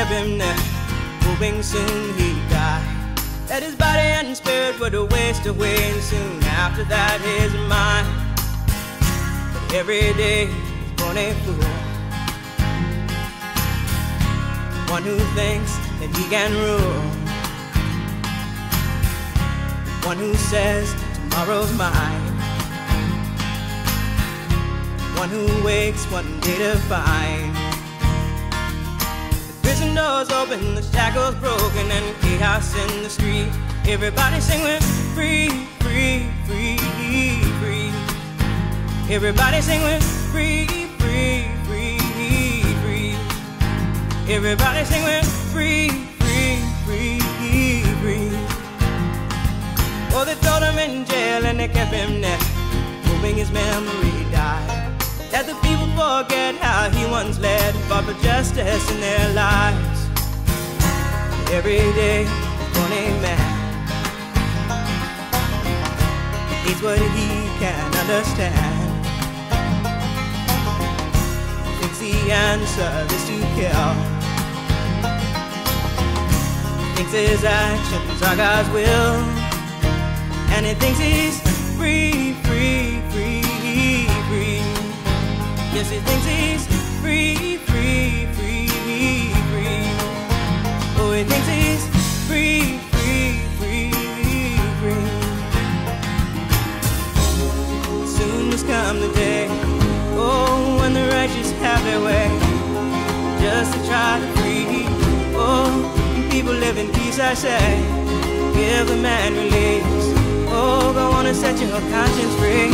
kept him there, hoping soon he'd die. That his body and spirit would waste away, and soon after that his mind. But every day he's born a fool, one who thinks that he can rule, one who says tomorrow's mine, one who wakes one day to find the prison doors open, the shackles broken, and chaos in the street. Everybody singing free, free, free, free. Everybody singing free, free, free, free. Everybody singing free, free, free, free. Oh, they throw him in jail and they kept him there, hoping his memory died. That the people forget how he once led, fought for justice in their lives. Every day he's born a man, it's what he can understand. Thinks the answer is to kill, thinks his actions are God's will, and he thinks he's free, free, free, free. Yes, he thinks he's free, free, free, free. Oh, he thinks he's free, free, free, free. Soon must come the day, oh, when the righteous have their way, just to try to free. Oh, people live in peace, I say, give the man release. Oh, go on and set your conscience free,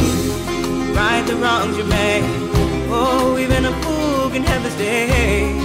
right the wrongs you made. Oh, even a fool can have his day.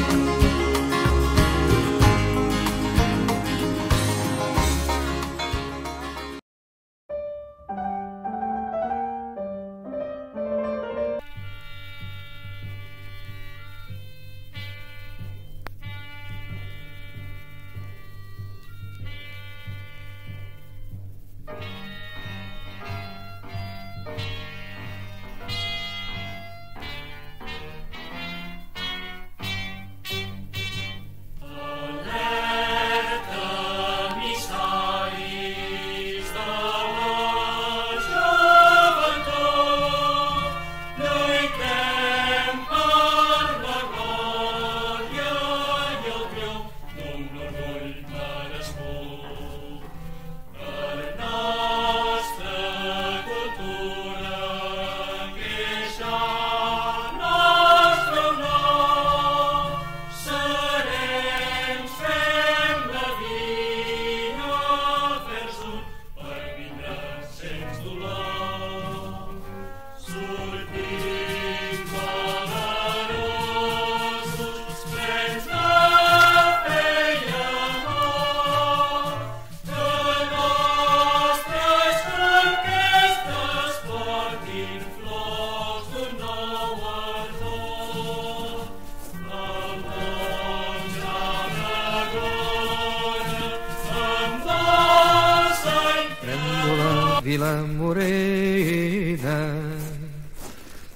Vila Morena,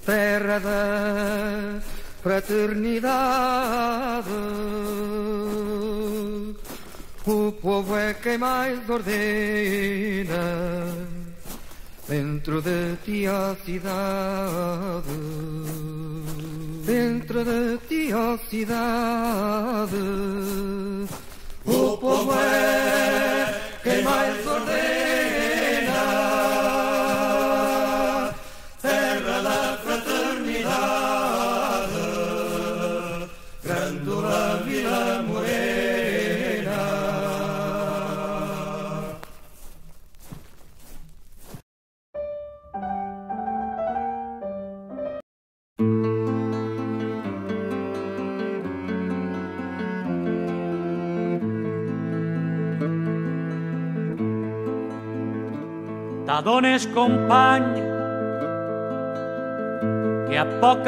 terra da fraternidade, o povo é quem mais ordena dentro de ti a cidade, dentro de ti a cidade. O povo é quem mais ordena, terra da fraternidade, Grândola Vila Morena. T'adones, company, que a poc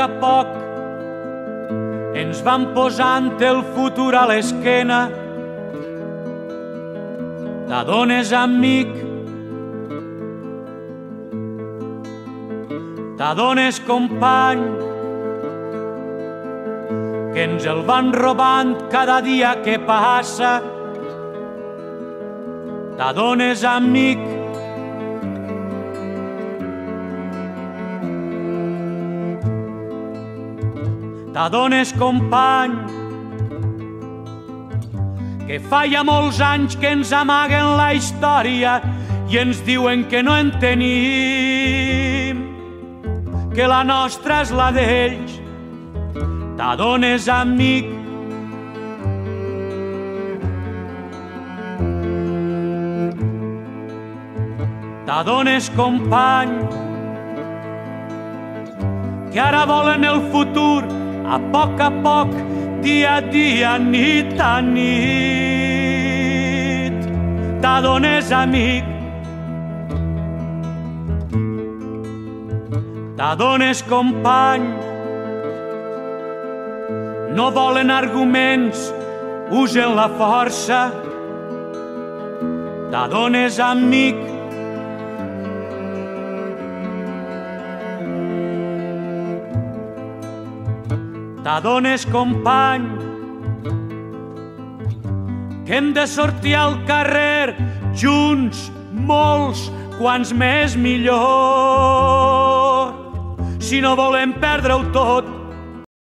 ens van posant el futur a l'esquena. T'adones, amic, t'adones, company, que ens el van robant cada dia que passa. T'adones, amic, t'adones, company, que fa ja molts anys que ens amaguen la història i ens diuen que no en tenim, que la nostra és la d'ells. T'adones, amic, t'adones, company, que ara volen el futur a poc, dia a dia, nit a nit. T'adones, amic, t'adones, company, no volen arguments, usen la força. T'adones, amic, t'adones, company, que hem de sortir al carrer junts, molts, quants més millor. Si no volem perdre-ho tot,